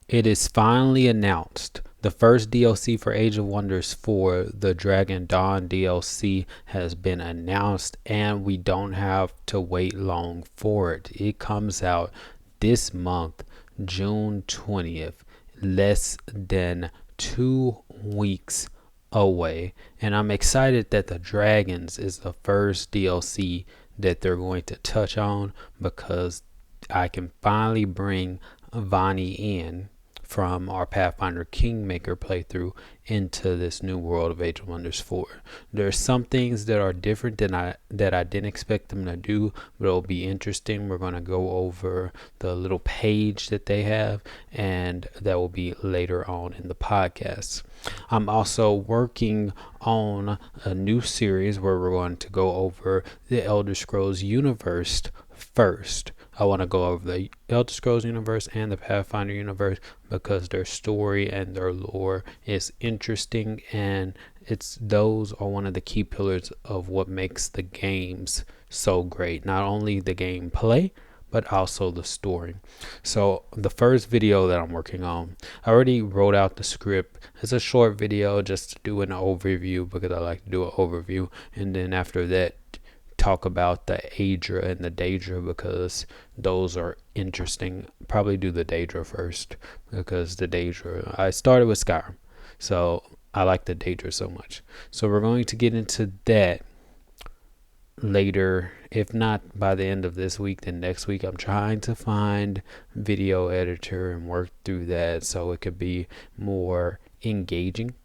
It is finally announced. The first DLC for Age of Wonders 4, the Dragon Dawn DLC, has been announced, and we don't have to wait long for it. It comes out this month, June 20th, less than 2 weeks away. And I'm excited that the Dragons is the first DLC that they're going to touch on, because I can finally bring Vani in from our Pathfinder Kingmaker playthrough into this new world of Age of Wonders 4. There's some things that are different than I didn't expect them to do, but it'll be interesting. We're going to go over the little page that they have, and that will be later on in the podcast. I'm also working on a new series where we're going to go over the Elder Scrolls universe first. I want to go over the Elder Scrolls universe and the Pathfinder universe because their story and their lore is interesting, and those are one of the key pillars of what makes the games so great. Not only the gameplay, but also the story. So the first video that I'm working on, I already wrote out the script. It's a short video just to do an overview, because I like to do an overview, and then after that talk about the Aedra and the Daedra, because those are interesting. Probably do the Daedra first, because the Daedra, I started with Skyrim, so I like the Daedra so much. So we're going to get into that later, if not by the end of this week, then next week. I'm trying to find video editor and work through that so it could be more engaging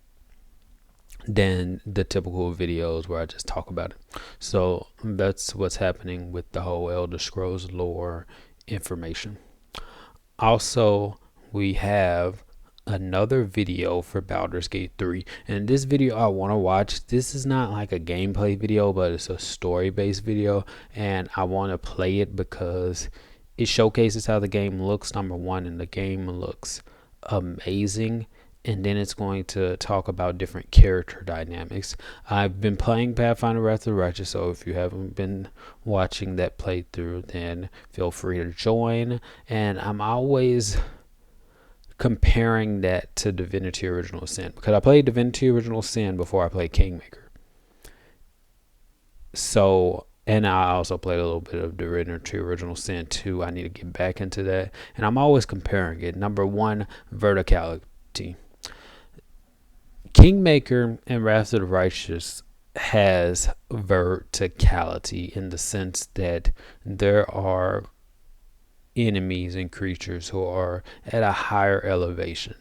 than the typical videos where I just talk about it. So that's what's happening with the whole Elder Scrolls lore information. Also, we have another video for Baldur's Gate 3, and this video I want to watch. This is not like a gameplay video, but it's a story based video, and I want to play it because it showcases how the game looks, number one, and the game looks amazing. And then it's going to talk about different character dynamics. I've been playing Pathfinder Wrath of the Righteous, so if you haven't been watching that playthrough, then feel free to join. And I'm always comparing that to Divinity Original Sin, because I played Divinity Original Sin before I played Kingmaker. So, and I also played a little bit of Divinity Original Sin 2. I need to get back into that. And I'm always comparing it. Number one, verticality. Kingmaker and Wrath of the Righteous has verticality in the sense that there are enemies and creatures who are at a higher elevation.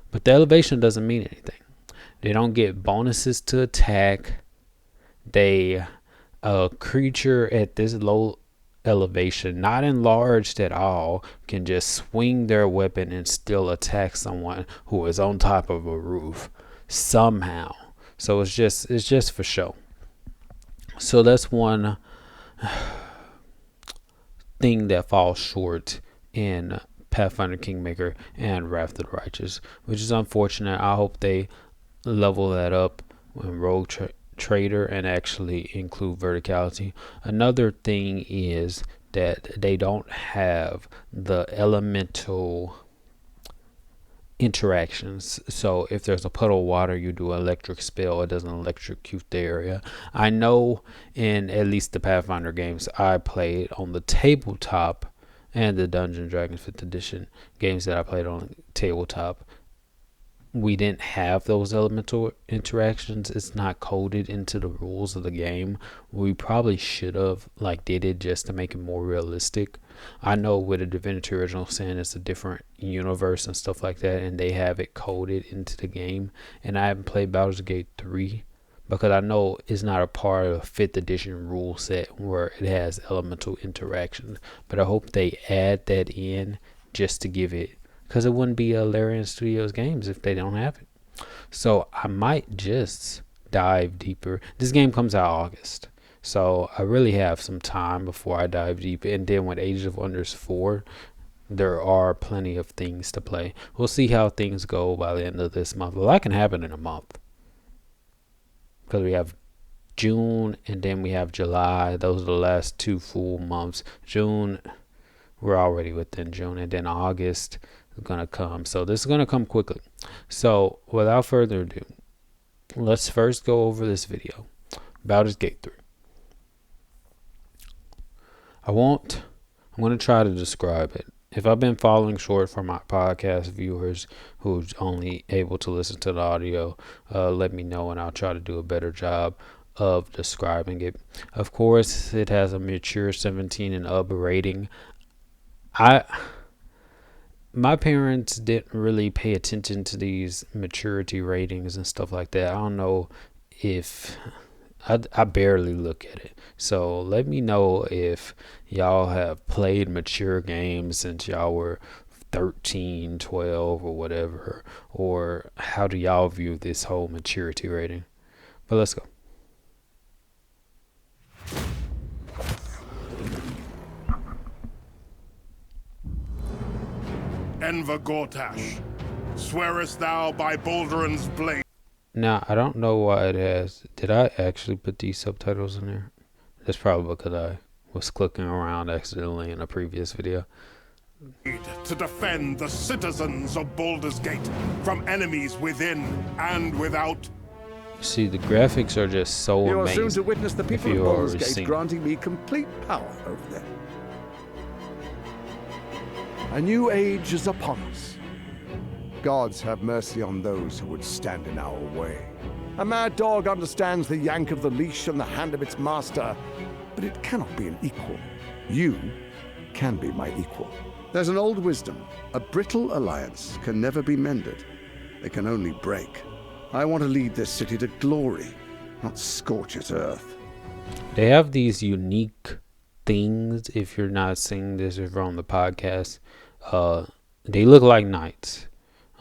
But the elevation doesn't mean anything. They don't get bonuses to attack. A creature at this low elevation, not enlarged at all, can just swing their weapon and still attack someone who is on top of a roof somehow. So it's just for show. So that's one thing that falls short in Pathfinder Kingmaker and Wrath of the Righteous, which is unfortunate. I hope they level that up when Rogue Trader and actually include verticality. Another thing is that they don't have the elemental interactions. So if there's a puddle of water, you do an electric spell, it doesn't electrocute the area. I know in at least the Pathfinder games I played on the tabletop, and the Dungeons & Dragons 5th edition games that I played on tabletop, we didn't have those elemental interactions. It's not coded into the rules of the game. We probably should have did it just to make it more realistic. I know with a Divinity Original Sin, it's a different universe and stuff like that, and they have it coded into the game. And I haven't played Baldur's Gate 3 because I know it's not a part of the 5th edition rule set where it has elemental interactions. But I hope they add that in just to give it, because it wouldn't be a Larian Studios games if they don't have it. So I might just dive deeper. This game comes out August, so I really have some time before I dive deep. And then with Age of Wonders 4, there are plenty of things to play. We'll see how things go by the end of this month. A lot can happen in a month, because we have June and then we have July. Those are the last 2 full months. June, we're already within June, and then August, gonna come. So this is gonna come quickly. So without further ado, let's first go over this video. Baldur's Gate 3. I'm gonna try to describe it. If I've been falling short for my podcast viewers who's only able to listen to the audio, let me know and I'll try to do a better job of describing it. Of course, it has a mature 17 and up rating. My parents didn't really pay attention to these maturity ratings and stuff like that. I don't know if I barely look at it. So let me know if y'all have played mature games since y'all were 13, 12, or whatever, or how do y'all view this whole maturity rating? But let's go. Enver Gortash, swearest thou by Baldur's blade? Now, I don't know why it has. Did I actually put these subtitles in there? That's probably because I was clicking around accidentally in a previous video. To defend the citizens of Baldur's Gate from enemies within and without. See, the graphics are just so You are amazing. soon to witness the people of Baldur's Gate granting me complete power over them. A new age is upon us. Gods have mercy on those who would stand in our way. A mad dog understands the yank of the leash on the hand of its master, but it cannot be an equal. You can be my equal. There's an old wisdom. A brittle alliance can never be mended. It can only break. I want to lead this city to glory, not scorch its earth. They have these unique things. If you're not seeing this, if you're on the podcast, they look like knights,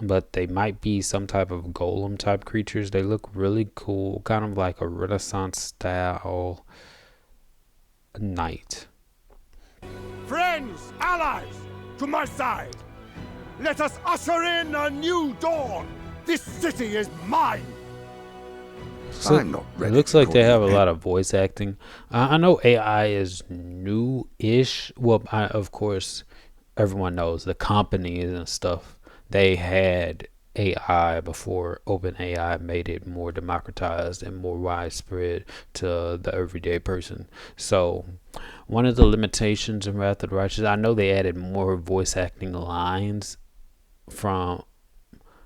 but they might be some type of golem type creatures. They look really cool, kind of like a Renaissance style knight. Friends, allies, to my side. Let us usher in a new dawn. This city is mine. So I'm not ready. It looks like they have a lot of voice acting. I know AI is new-ish. Well, of course, everyone knows the companies and stuff. They had AI before OpenAI made it more democratized and more widespread to the everyday person. So one of the limitations in Wrath of the Righteous, I know they added more voice acting lines from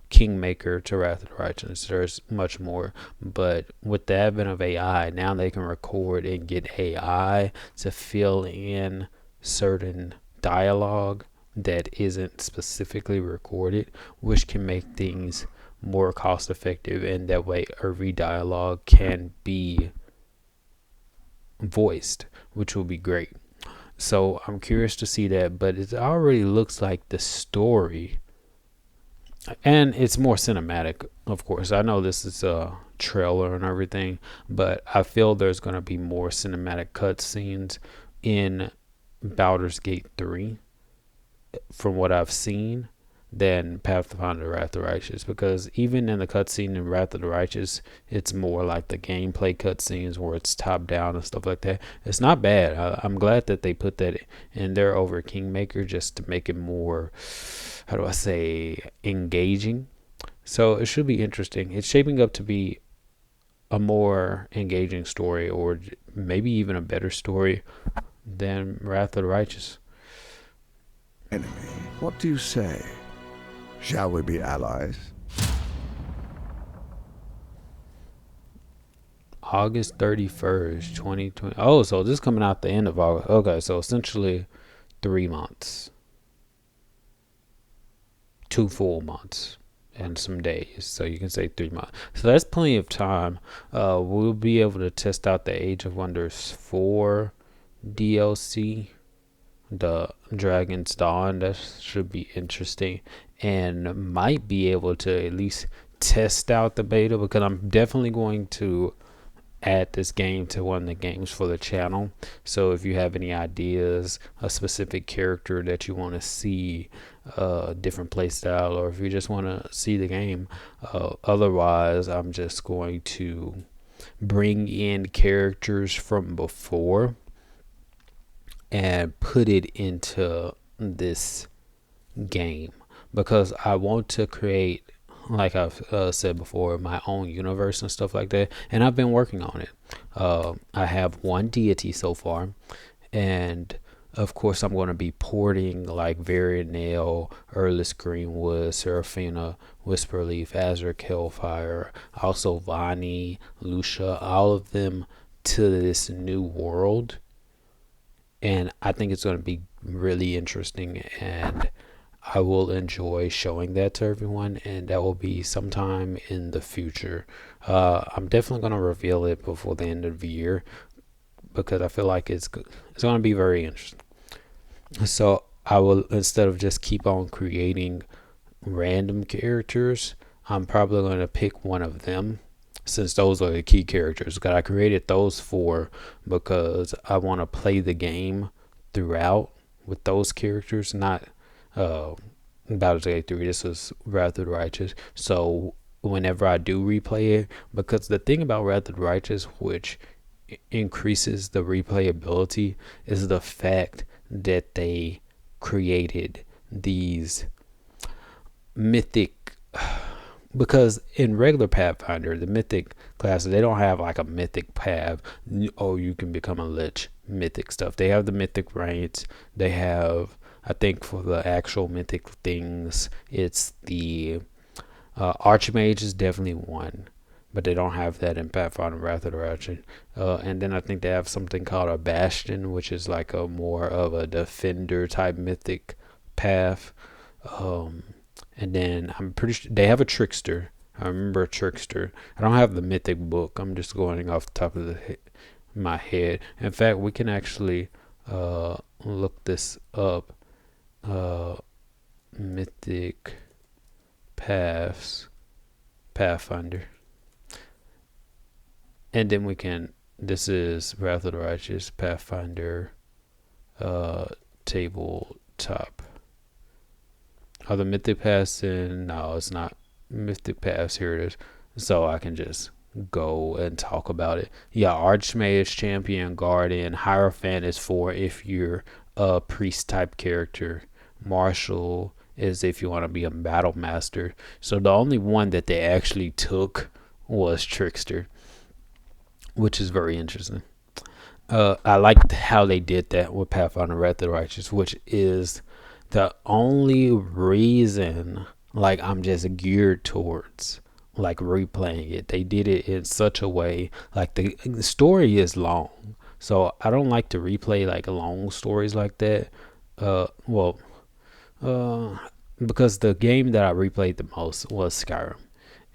Kingmaker to Wrath of the Righteous. There's much more, but with the advent of AI, now they can record and get AI to fill in certain dialogue that isn't specifically recorded, which can make things more cost effective, and that way every dialogue can be voiced, which will be great. So I'm curious to see that, but it already looks like the story, and it's more cinematic, of course. I know this is a trailer and everything, but I feel there's going to be more cinematic cutscenes in Baldur's Gate 3 from what I've seen than Pathfinder Wrath of the Righteous, because even in the cutscene in Wrath of the Righteous, it's more like the gameplay cutscenes where it's top down and stuff like that. It's not bad. I'm glad that they put that in there over Kingmaker just to make it more, how do I say, engaging. So it should be interesting. It's shaping up to be a more engaging story, or maybe even a better story than Wrath of the Righteous. Enemy, what do you say? Shall we be allies? August 31st, 2020. Oh, so this is coming out the end of August. Okay, so essentially 3 months. 2 full months and some days. So you can say 3 months. So that's plenty of time. We'll be able to test out the Age of Wonders 4 DLC. The Dragon's Dawn. That should be interesting, and might be able to at least test out the beta, because I'm definitely going to add this game to one of the games for the channel. So if you have any ideas, a specific character that you want to see, different play style, or if you just want to see the game, otherwise I'm just going to bring in characters from before and put it into this game. because I want to create, like I've said before, my own universe and stuff like that. And I've been working on it. I have one deity so far, and of course I'm going to be porting like Nail, Erlis Greenwood, Seraphina, Whisperleaf, Azure Hellfire, also Vani, Lucia, all of them to this new world. And I think it's going to be really interesting, and I will enjoy showing that to everyone, and that will be sometime in the future. I'm definitely going to reveal it before the end of the year because I feel like it's going to be very interesting. So I will, instead of just keep on creating random characters, I'm probably going to pick one of them, since those are the key characters. Because I created those four because I want to play the game throughout with those characters, not Baldur's Gate 3. This is Wrath of the Righteous. So whenever I do replay it, because the thing about Wrath of the Righteous, which increases the replayability, is the fact that they created these mythic, because in regular Pathfinder, the mythic classes, they don't have like a mythic path. Oh, you can become a lich, mythic stuff. They have the mythic ranks. They have, I think for the actual mythic things, it's the Archmage is definitely one, but they don't have that in Pathfinder Wrath of the Righteous. And then I think they have something called a Bastion, which is like a more of a defender type mythic path. And then I'm pretty sure they have a Trickster. I remember a Trickster. I don't have the mythic book. I'm just going off the top of my head. In fact, we can actually look this up. Mythic paths, Pathfinder. And then we can, this is Wrath of the Righteous Pathfinder tabletop. Are the mythic paths in? No, it's not mythic paths. Here it is. So I can just go and talk about it. Yeah, Archmage, Champion, Guardian, Hierophant is for if you're a priest type character. Marshal is if you want to be a battle master. So the only one that they actually took was Trickster, which is very interesting. I liked how they did that with Pathfinder Wrath of the Righteous, which is the only reason like I'm just geared towards like replaying it. They did it in such a way, like the story is long, so I don't like to replay like long stories like that. Because the game that I replayed the most was Skyrim,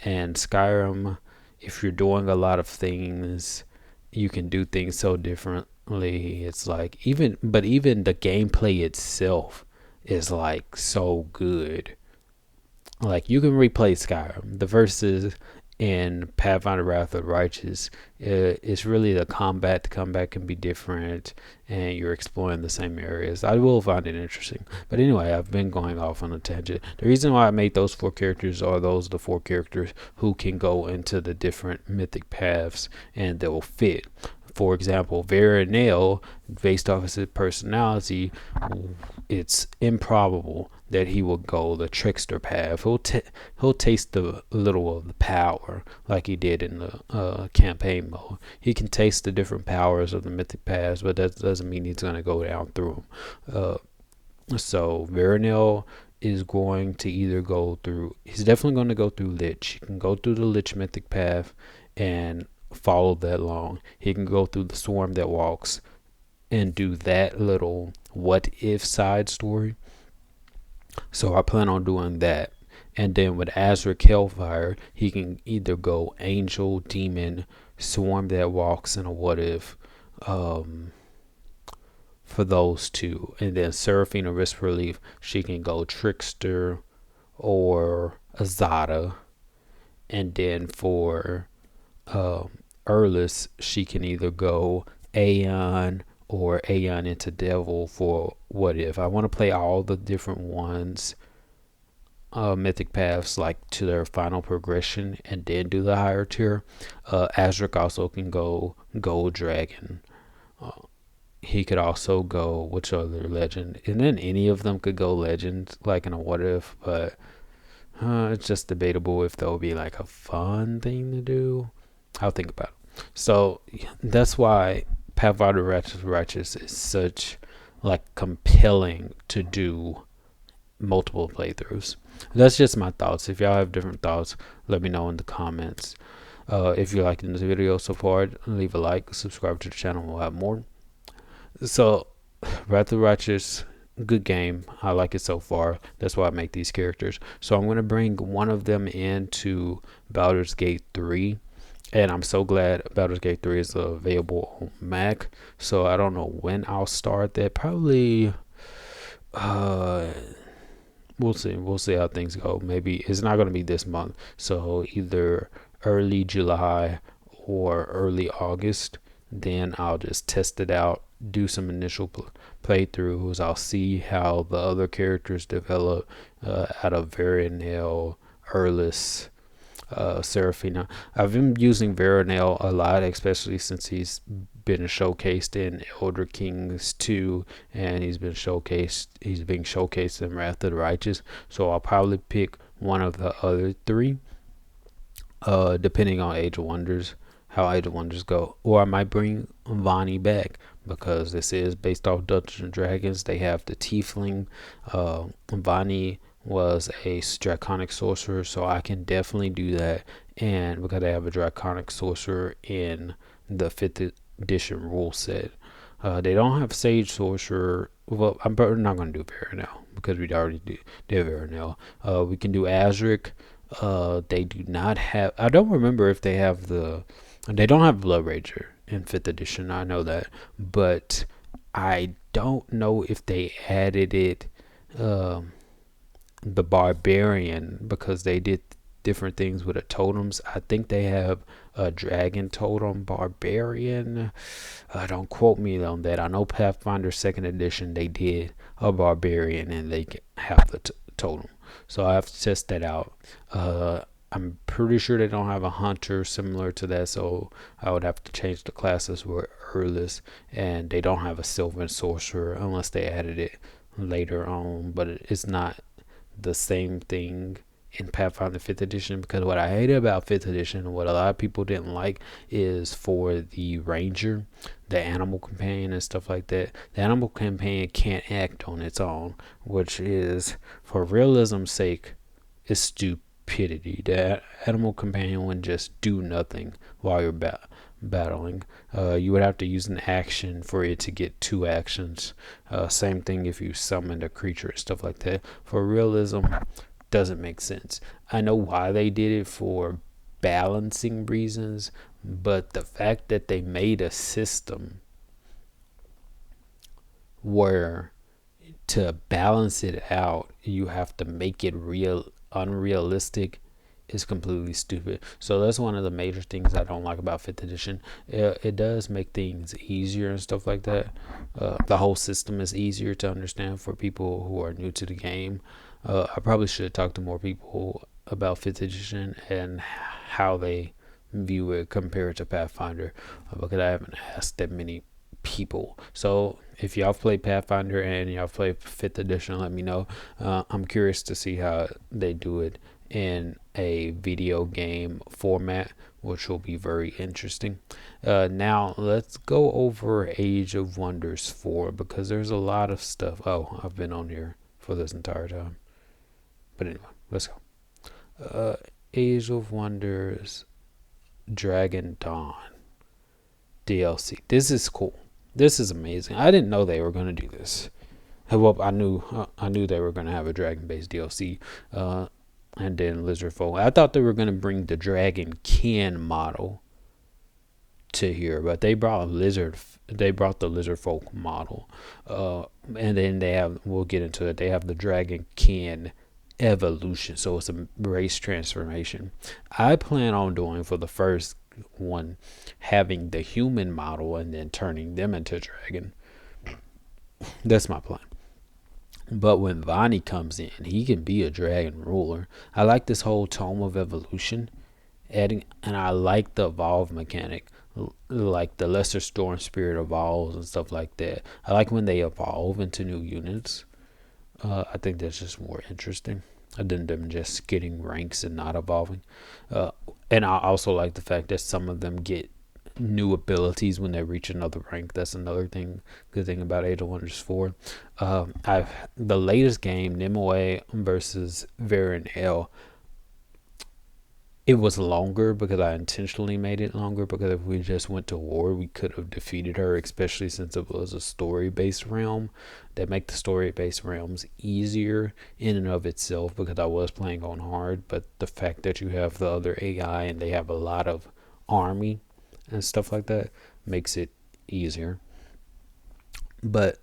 and Skyrim, if you're doing a lot of things, you can do things so differently. It's like even the gameplay itself is like so good. Like you can replay Skyrim. The verses in Pathfinder Wrath of the Righteous, it's really the combat. The combat can be different, and you're exploring the same areas. I will find it interesting. But anyway, I've been going off on a tangent. The reason why I made those four characters are the four characters who can go into the different mythic paths, and they'll fit. For example, Nail, based off his personality, it's improbable that he will go the trickster path. He'll taste the little of the power like he did in the campaign mode. He can taste the different powers of the mythic paths, but that doesn't mean he's going to go down through them. So Nail is going to either go through, he's definitely going to go through Lich. He can go through the Lich mythic path and follow that long. He can go through the Swarm that walks and do that little what if side story. So I plan on doing that. And then with Azure Hellfire, he can either go Angel, Demon, Swarm that walks, and a what if for those two. And then Seraphina Risk Relief, she can go Trickster or Azada. And then for Erlis, she can either go Aeon or Aeon into Devil for what if. I want to play all the different ones, mythic paths, like to their final progression, and then do the higher tier. Azric also can go Gold Dragon. he could also go which other legend, and then any of them could go legend, like in a what if, but it's just debatable if that would be like a fun thing to do. I'll think about it. So that's why Pathfinder Righteous is such like compelling to do multiple playthroughs. That's just my thoughts. If y'all have different thoughts, let me know in the comments. If you're liking this video so far, leave a like, subscribe to the channel. We'll have more. So, Wrath of the Righteous, good game. I like it so far. That's why I make these characters. So I'm going to bring one of them into Baldur's Gate 3. And I'm so glad Baldur's Gate 3 is available on Mac. So I don't know when I'll start that. Probably, we'll see. We'll see how things go. Maybe it's not going to be this month. So either early July or early August. Then I'll just test it out, do some initial playthroughs. I'll see how the other characters develop out of Veronel, Erlis, Seraphina. I've been using Veronel a lot, especially since he's been showcased in Elder Kings 2, and he's being showcased in Wrath of the Righteous. So I'll probably pick one of the other three, depending on Age of Wonders, how Age of Wonders go. Or I might bring Vani back, because this is based off Dungeons and Dragons. They have the Tiefling. Vani was a draconic sorcerer, so I can definitely do that. And because they have a draconic sorcerer in the 5th edition rule set, they don't have Sage Sorcerer. Well, I'm not going to do Veronel because we already did Veronel. We can do Azric. They do not have, I don't remember if they have they don't have Blood Rager in 5th edition. I know that, but I don't know if they added it, the Barbarian, because they did different things with the totems. I think they have a Dragon Totem Barbarian. Don't quote me on that. I know Pathfinder 2nd edition they did a Barbarian and they have the totem. So I have to test that out. I'm pretty sure they don't have a hunter similar to that, so I would have to change the classes with Erlis. And they don't have a Sylvan Sorcerer unless they added it later on, but it's not the same thing in Pathfinder 5th edition, because what I hated about 5th edition, what a lot of people didn't like, is for the ranger, the animal companion and stuff like that. The animal companion can't act on its own, which is, for realism's sake, is stupidity. The animal companion wouldn't just do nothing while you're battling. You would have to use an action for it to get 2 actions. Same thing if you summoned a creature and stuff like that. For realism, doesn't make sense. I know why they did it, for balancing reasons, but the fact that they made a system where to balance it out you have to make it unrealistic is completely stupid. So that's one of the major things I don't like about 5th edition. It does make things easier and stuff like that. The whole system is easier to understand for people who are new to the game. I probably should talk to more people about 5th edition and how they view it compared to Pathfinder, because I haven't asked that many people. So if y'all play Pathfinder and y'all play 5th edition, let me know. I'm curious to see how they do it in a video game format, which will be very interesting. Now let's go over Age of Wonders 4, because there's a lot of stuff. Oh, I've been on here for this entire time, but anyway, let's go. Age of Wonders Dragon Dawn DLC. This is cool. This is amazing. I didn't know they were going to do this. Well, I knew they were going to have a dragon based DLC, and then Lizard Folk. I thought they were going to bring the Dragon Kin model to here, but they brought the Lizard Folk model, and then we'll get into it. They have the Dragon Kin evolution, so it's a race transformation. I plan on doing, for the first one, having the human model and then turning them into dragon. That's my plan. But when Vani comes in, he can be a dragon ruler. I like this whole Tome of Evolution and I like the evolve mechanic. like the Lesser Storm Spirit evolves and stuff like that. I like when they evolve into new units. I think that's just more interesting than them just getting ranks and not evolving. And I also like the fact that some of them get new abilities when they reach another rank. That's another good thing about Age of Wonders 4. The latest game, Nimue versus Varanel, it was longer because I intentionally made it longer, because if we just went to war, we could have defeated her, especially since it was a story-based realm. That make the story-based realms easier in and of itself, because I was playing on hard, but the fact that you have the other AI and they have a lot of army and stuff like that makes it easier. But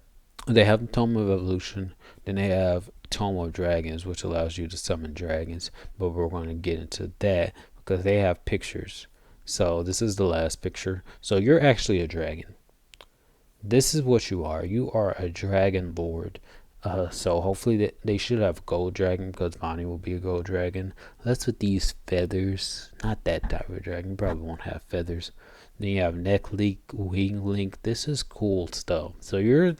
they have Tome of Evolution, then they have Tome of Dragons, which allows you to summon dragons, but we're going to get into that because they have pictures. So this is the last picture. So you're actually a dragon. This is what you are. You are a dragon lord. So hopefully they should have gold dragon, because Bonnie will be a gold dragon. That's with these feathers. Not that type of dragon. You probably won't have feathers. Then you have neck link, wing link. This is cool stuff. So you're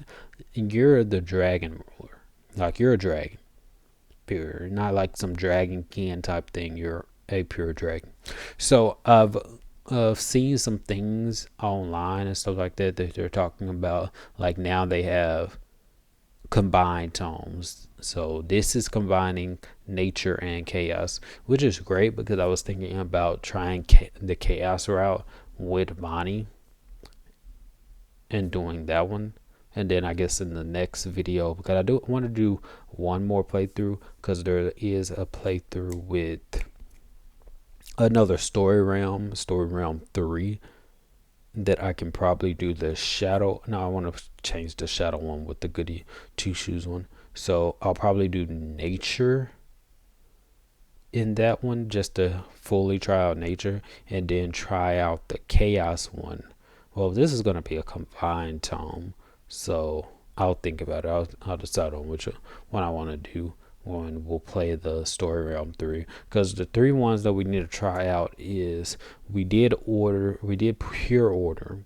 the dragon ruler. Like, you're a dragon. Pure. Not like some dragon can type thing. You're a pure dragon. So I've seen some things online and stuff like that they're talking about. Like, now they have combined tomes. So this is combining nature and chaos, which is great, because I was thinking about trying the chaos route with Bonnie and doing that one, and then I guess in the next video, because I do want to do one more playthrough, because there is a playthrough with another story realm 3, that I can probably do the shadow. No, I want to change the shadow one with the goody two shoes one. So I'll probably do nature in that one, just to fully try out nature, and then try out the chaos one. Well, this is going to be a combined tome, so I'll think about it. I'll decide on which one I want to do when we'll play the story realm 3, because the 3 ones that we need to try out is we did pure order,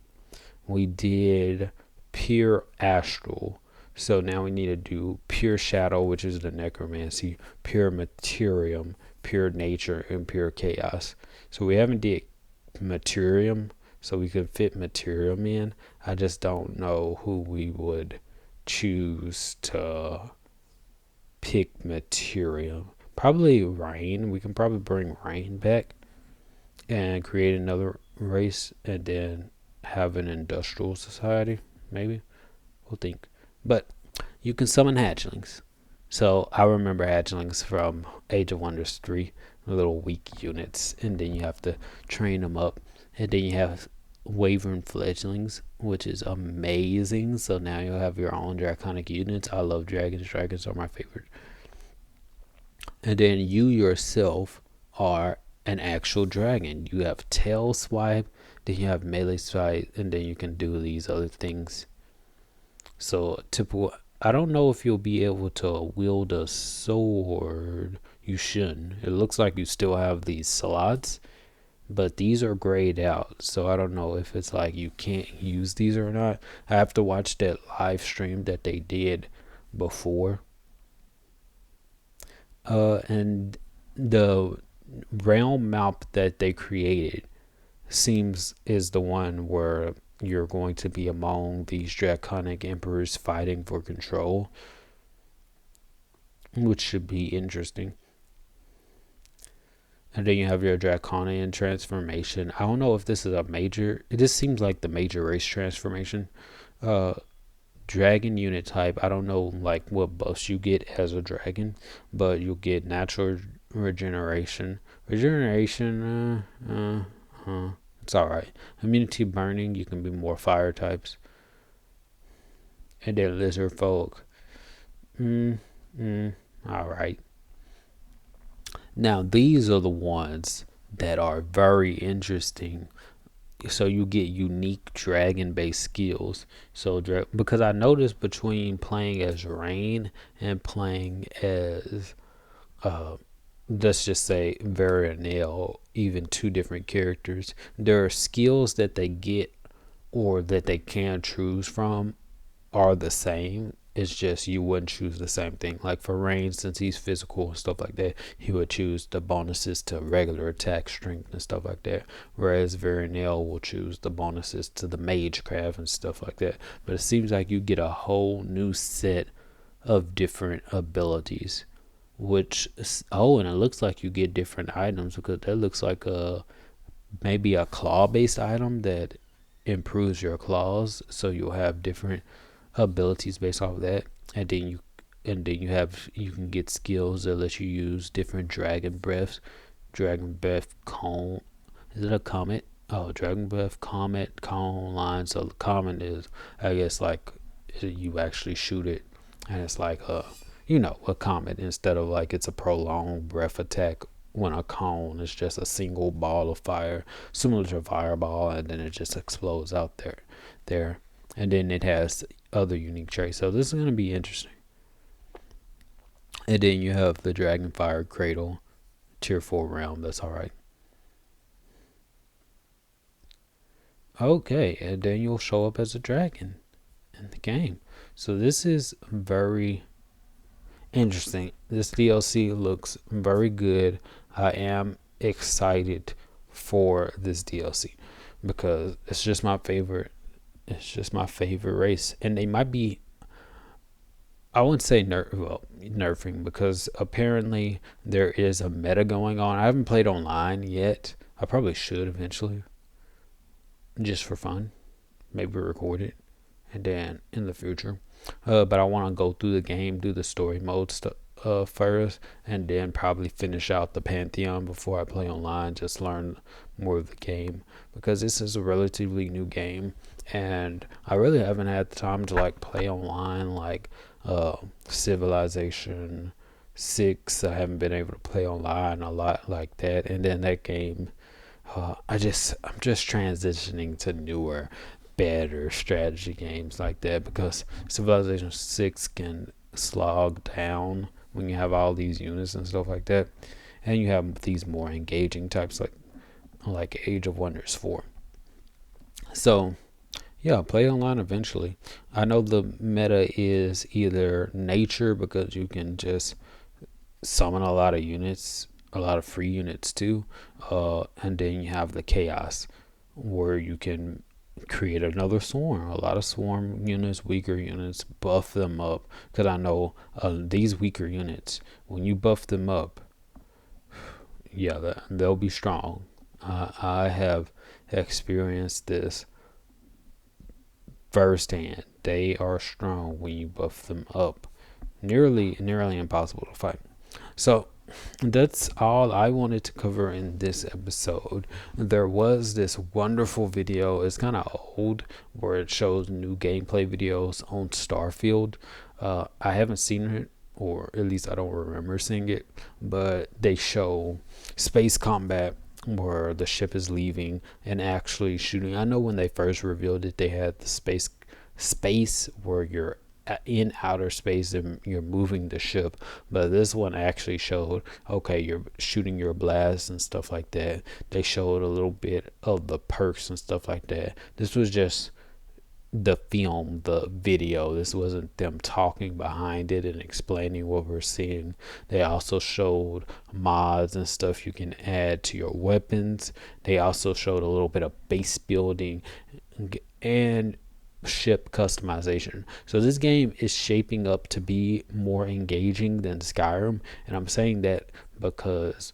we did pure astral, so now we need to do pure shadow, which is the necromancy, pure materium, pure nature, and pure chaos. So we haven't did materium, so we could fit materium in. I just don't know who we would choose to pick materium. Probably Rain. We can probably bring Rain back and create another race, and then have an industrial society. Maybe we'll think. But you can summon hatchlings. So I remember hatchlings from Age of Wonders 3, little weak units, and then you have to train them up, and then you have Wyvern fledglings, which is amazing. So now you'll have your own draconic units. I love dragons. Dragons are my favorite. And then you yourself are an actual dragon. You have tail swipe, then you have melee swipe, and then you can do these other things. So typical. I don't know if you'll be able to wield a sword. You shouldn't. It looks like you still have these slots, but these are grayed out, so I don't know if it's like you can't use these or not. I have to watch that live stream that they did before. And the realm map that they created is the one where you're going to be among these draconic emperors fighting for control, which should be interesting. And then you have your draconian transformation. I don't know if this is a major. This seems like the major race transformation. Dragon unit type. I don't know like what buffs you get as a dragon, but you'll get natural regeneration. It's alright. Immunity burning. You can be more fire types. And then lizard folk. Alright. Now these are the ones that are very interesting. So you get unique dragon based skills. So because I noticed between playing as Rain and playing as let's just say Veronale, even two different characters, there are skills that they get or that they can choose from are the same. It's just you wouldn't choose the same thing. Like for Rain, since he's physical and stuff like that, he would choose the bonuses to regular attack, strength, and stuff like that. Whereas Veronale will choose the bonuses to the magecraft and stuff like that. But it seems like you get a whole new set of different abilities. Which and it looks like you get different items, because that looks like maybe a claw based item that improves your claws, so you'll have different abilities based off of that. And then you can get skills that let you use different dragon breath cone. Is it a comet? Oh, dragon breath, comet, cone, line. So the comet is, I guess, like you actually shoot it, and it's like a comet, instead of like it's a prolonged breath attack. When a cone is just a single ball of fire, similar to a fireball, and then it just explodes out there. And then it has other unique traits. So this is going to be interesting. And then you have the Dragonfire Cradle, tier 4 realm. That's all right. Okay, and then you'll show up as a dragon in the game. So this is very interesting. This DLC looks very good. I am excited for this DLC because it's just my favorite. It's just my favorite race, and they might be. I wouldn't say nerfing, because apparently there is a meta going on. I haven't played online yet. I probably should eventually, just for fun. Maybe record it, and then in the future. But I want to go through the game, do the story mode stuff first, and then probably finish out the Pantheon before I play online. Just learn more of the game, because this is a relatively new game, and I really haven't had the time to like play online, like Civilization 6. I haven't been able to play online a lot like that, and then that game. I'm just transitioning to newer, better strategy games like that, because Civilization 6 can slog down when you have all these units and stuff like that, and you have these more engaging types like Age of Wonders 4. So yeah, play online eventually. I know the meta is either nature, because you can just summon a lot of units, a lot of free units too, and then you have the chaos, where you can create another swarm, a lot of swarm units, weaker units, buff them up, because I know these weaker units, when you buff them up, yeah, they'll be strong. I have experienced this firsthand. They are strong when you buff them up. Nearly impossible to fight. So that's all I wanted to cover in this episode. There was this wonderful video, it's kind of old, where it shows new gameplay videos on Starfield. I haven't seen it, or at least I don't remember seeing it, but they show space combat where the ship is leaving and actually shooting. I know when they first revealed it, they had the space where you're in outer space and you're moving the ship, but this one actually showed, okay, you're shooting your blasts and stuff like that. They showed a little bit of the perks and stuff like that. This was just the video. This wasn't them talking behind it and explaining what we're seeing. They also showed mods and stuff you can add to your weapons. They also showed a little bit of base building and ship customization. So this game is shaping up to be more engaging than Skyrim, and I'm saying that because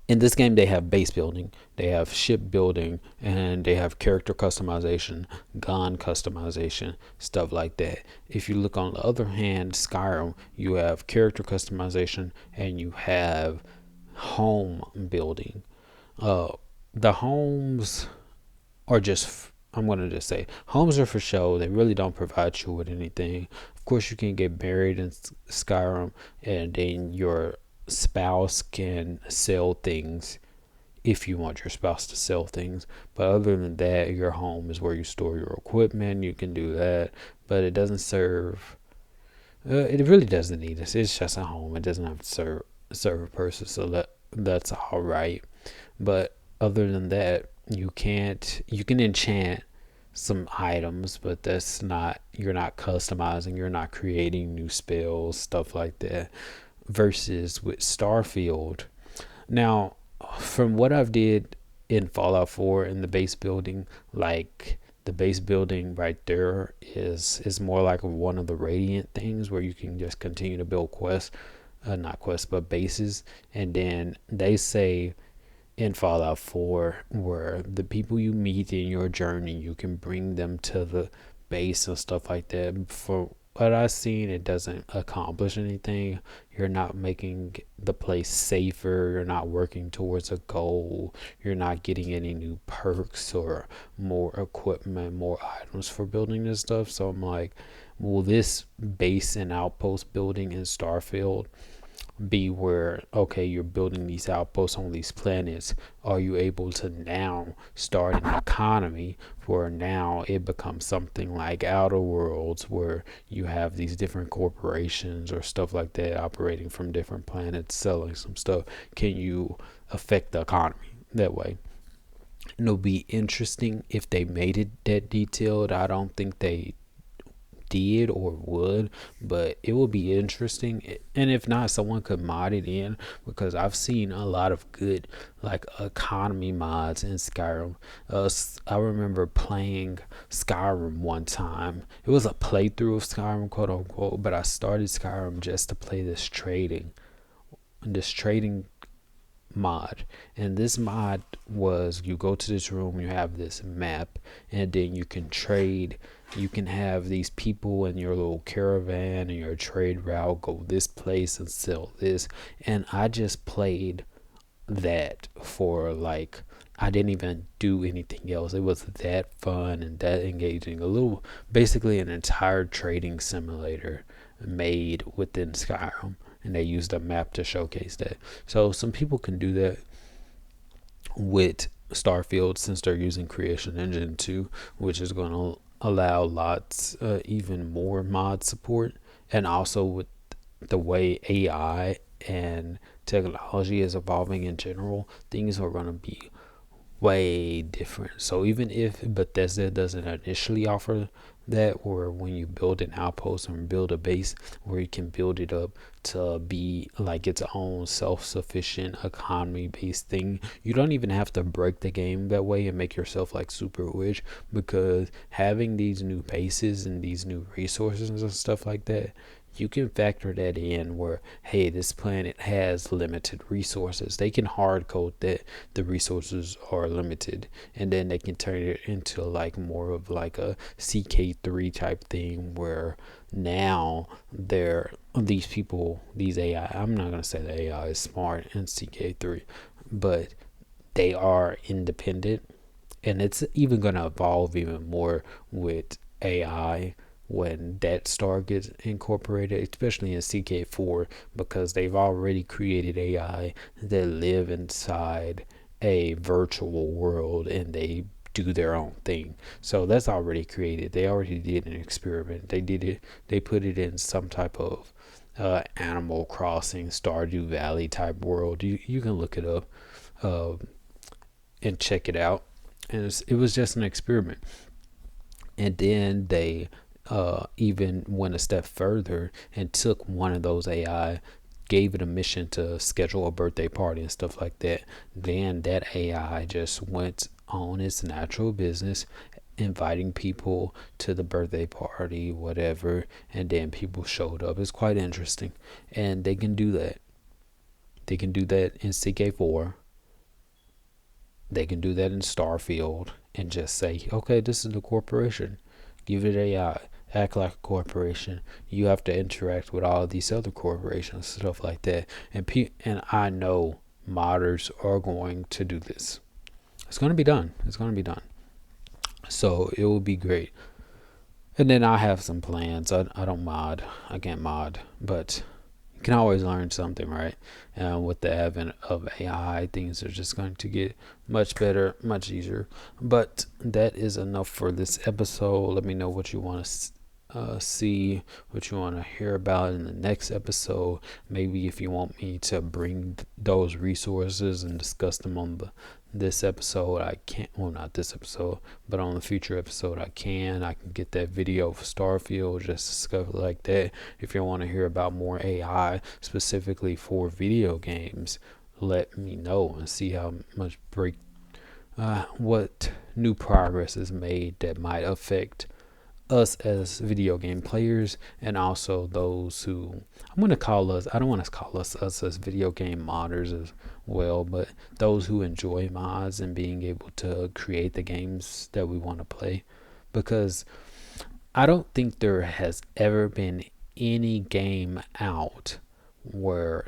in this game they have base building, they have ship building, and they have character customization, gun customization, stuff like that. If you look on the other hand, Skyrim, you have character customization and you have home building. The homes are just, I'm going to just say, homes are for show. They really don't provide you with anything. Of course, you can get married in Skyrim, and then your spouse can sell things if you want your spouse to sell things. But other than that, your home is where you store your equipment. You can do that, but it doesn't serve. It really doesn't need us. It's just a home. It doesn't have to serve serve a person, so that's all right. But other than that, you can enchant some items, but that's not, you're not customizing, you're not creating new spells, stuff like that. Versus with Starfield. Now, from what I've did in Fallout 4 in the base building, like the base building right there is more like one of the Radiant things where you can just continue to build quests, not quests but bases, and then they say in Fallout 4 where the people you meet in your journey, you can bring them to the base and stuff like that. For what I've seen, it doesn't accomplish anything. You're not making the place safer. You're not working towards a goal. You're not getting any new perks or more equipment, more items for building this stuff. So I'm like, will this base and outpost building in Starfield be where, okay, you're building these outposts on these planets? Are you able to now start an economy where now it becomes something like Outer Worlds, where you have these different corporations or stuff like that operating from different planets selling some stuff? Can you affect the economy that way? It'll be interesting if they made it that detailed. I don't think they did or would, but it would be interesting. And if not, someone could mod it in, because I've seen a lot of good like economy mods in Skyrim. I remember playing Skyrim one time. It was a playthrough of Skyrim, quote unquote, but I started Skyrim just to play this trading mod. And this mod was, you go to this room, you have this map, and then you can trade. You can have these people in your little caravan and your trade route go this place and sell this. And I just played that for like, I didn't even do anything else. It was that fun and that engaging. A little, basically an entire trading simulator made within Skyrim, and they used a map to showcase that. So some people can do that with Starfield, since they're using Creation Engine 2, which is going to allow lots, even more mod support. And also with the way AI and technology is evolving in general, things are going to be way different. So even if Bethesda doesn't initially offer that, or when you build an outpost and build a base where you can build it up to be like its own self-sufficient economy based thing, you don't even have to break the game that way and make yourself like super rich, because having these new bases and these new resources and stuff like that, you can factor that in where, hey, this planet has limited resources. They can hard code that the resources are limited, and then they can turn it into like more of like a CK3 type thing, where now these people, these AI, I'm not going to say the AI is smart in CK3, but they are independent. And it's even going to evolve even more with AI when that star gets incorporated, especially in CK4, because they've already created AI that live inside a virtual world and they do their own thing. So that's already created. They already did an experiment. They put it in some type of Animal Crossing, Stardew Valley type world. You can look it up and check it out. And it was just an experiment. And then they even went a step further and took one of those AI, gave it a mission to schedule a birthday party and stuff like that. Then that AI just went on its natural business, inviting people to the birthday party, whatever, and then people showed up. It's quite interesting. And they can do that. They can do that in CK4. They can do that in Starfield and just say, okay, this is the corporation. Give it AI. Act like a corporation. You have to interact with all of these other corporations, stuff like that. And I know modders are going to do this. It's going to be done. It's going to be done. So it will be great. And then I have some plans. I don't mod. I can't mod. But you can always learn something, right? With the advent of AI, things are just going to get much better, much easier. But that is enough for this episode. Let me know what you want to see what you want to hear about in the next episode. Maybe if you want me to bring those resources and discuss them on this episode, I can't. Well, not this episode, but on the future episode, I can get that video for Starfield, just discuss it like that. If you want to hear about more AI specifically for video games, let me know and see how much what new progress is made that might affect us as video game players, and also those who I'm going to call us, I don't want to call us as video game modders as well, but those who enjoy mods and being able to create the games that we want to play. Because I don't think there has ever been any game out where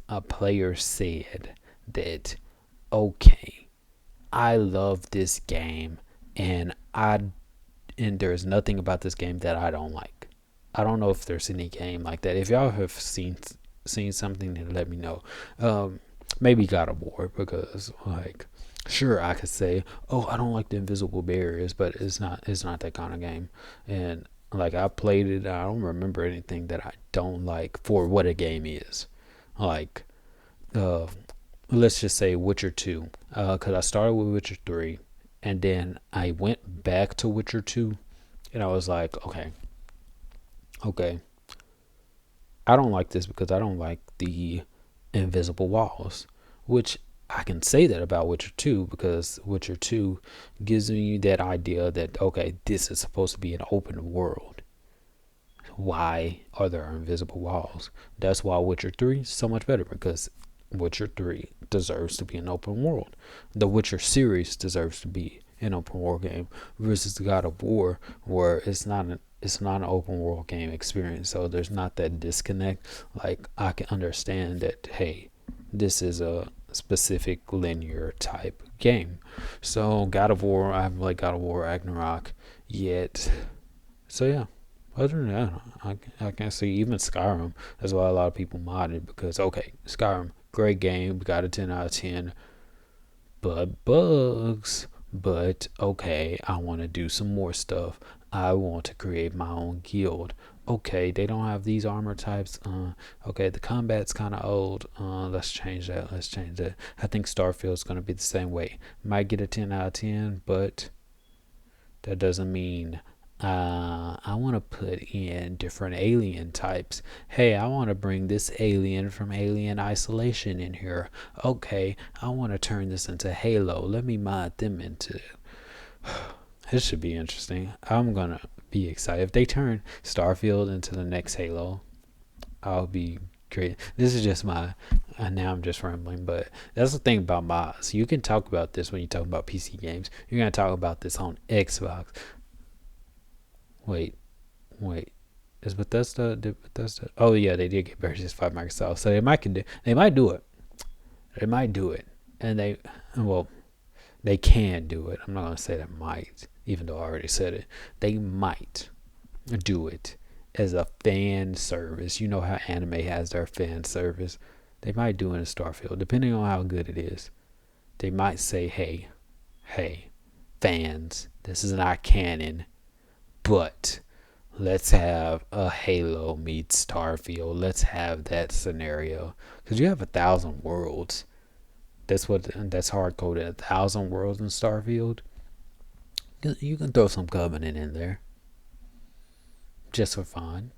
a player said that, okay, I love this game and there's nothing about this game that I don't like. I don't know if there's any game like that. If y'all have seen something, then let me know. Maybe God of War, because like, sure, I could say, oh, I don't like the invisible barriers, but it's not that kind of game. And like, I played it, I don't remember anything that I don't like for what a game is. Like, let's just say Witcher 2, because I started with Witcher 3, and then I went back to Witcher 2, and I was like, okay, I don't like this because I don't like the invisible walls, which I can say that about Witcher 2, because Witcher 2 gives me that idea that, okay, this is supposed to be an open world. Why are there invisible walls? That's why Witcher 3 is so much better, because Witcher 3 deserves to be an open world. The Witcher series deserves to be an open world game, versus the God of War, where it's not an open world game experience. So there's not that disconnect. Like, I can understand that, hey, this is a specific linear type game. So God of War, I haven't played God of War Ragnarok yet. So yeah. Other than that, I can't see. Even Skyrim, that's why a lot of people modded, because, okay, Skyrim, great game, got a 10 out of 10, but bugs. But okay, I want to do some more stuff. I want to create my own guild. Okay, they don't have these armor types. Okay, the combat's kind of old. Let's change that. I think Starfield's going to be the same way. Might get a 10 out of 10, but that doesn't mean I want to put in different alien types. Hey, I want to bring this alien from Alien Isolation in here. Okay, I want to turn this into Halo. Let me mod them into it. This should be interesting. I'm going to be excited. If they turn Starfield into the next Halo, I'll be great. This is just now I'm just rambling, but that's the thing about mods. You can talk about this when you talk about PC games. You're going to talk about this on Xbox. Wait. Is Bethesda? Oh yeah, they did get purchased by Microsoft, so they might do it. And they can do it. I'm not gonna say they might, even though I already said it. They might do it as a fan service. You know how anime has their fan service. They might do it in Starfield, depending on how good it is. They might say, hey, fans, this is not canon, but let's have a Halo meets Starfield. Let's have that scenario, because you have 1,000 worlds. That's hard coded. 1,000 worlds in Starfield. You can throw some Covenant in there, just for fun.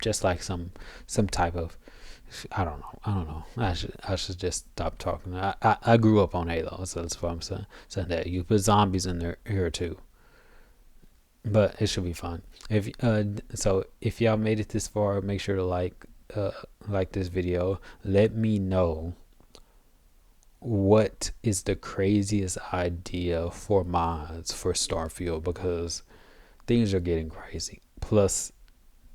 Just like some type of, I don't know. I should just stop talking. I grew up on Halo, so that's what I'm saying. So that you put zombies in there here too. But it should be fun. If y'all made it this far, make sure to like this video. Let me know what is the craziest idea for mods for Starfield, because things are getting crazy. Plus,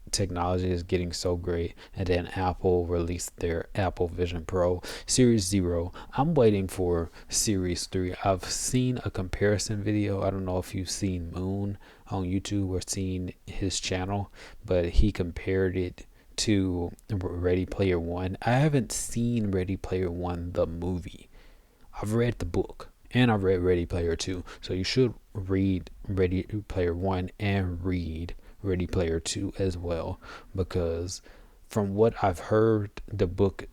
technology is getting so great, and then Apple released their Apple Vision Pro Series 0. I'm waiting for Series 3. I've seen a comparison video. I don't know if you've seen Moon on YouTube or seen his channel, but he compared it to Ready Player One. I haven't seen Ready Player One the movie. I've read the book, and I've read Ready Player 2, so you should read Ready Player 1 and read Ready Player 2 as well, because from what I've heard, the book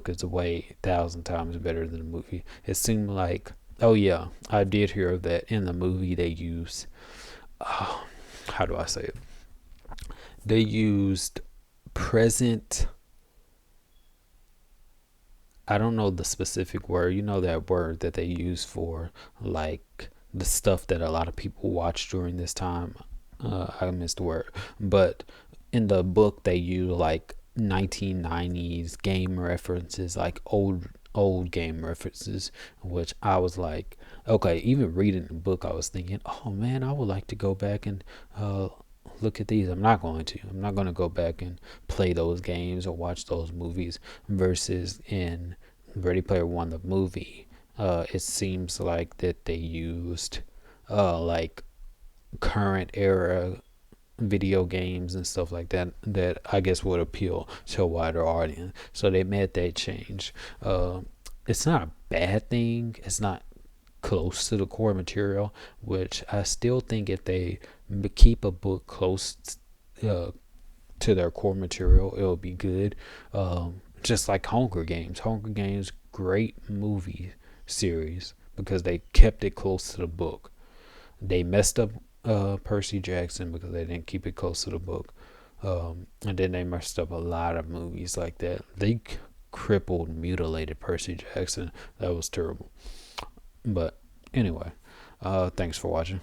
is way 1,000 times better than the movie. It seemed like, oh yeah, I did hear that in the movie they use, how do I say it? They used present. I don't know the specific word. You know that word that they use for like the stuff that a lot of people watch during this time. I missed the word, but in the book they use like 1990s game references, like old game references, which I was like, okay, even reading the book, I was thinking, oh man, I would like to go back and look at these. I'm not going to. I'm not going to go back and play those games or watch those movies. Versus in Ready Player One, the movie, it seems like that they used like current era video games and stuff like that that I guess would appeal to a wider audience. So they made that change. It's not a bad thing. It's not close to the core material, which I still think if they keep a book close uh, to their core material, it'll be good. Just like Hunger Games. Hunger Games, great movie series because they kept it close to the book. They messed up Percy Jackson because they didn't keep it close to the book. And then they messed up a lot of movies like that. They crippled, mutilated Percy Jackson. That was terrible. But anyway, thanks for watching.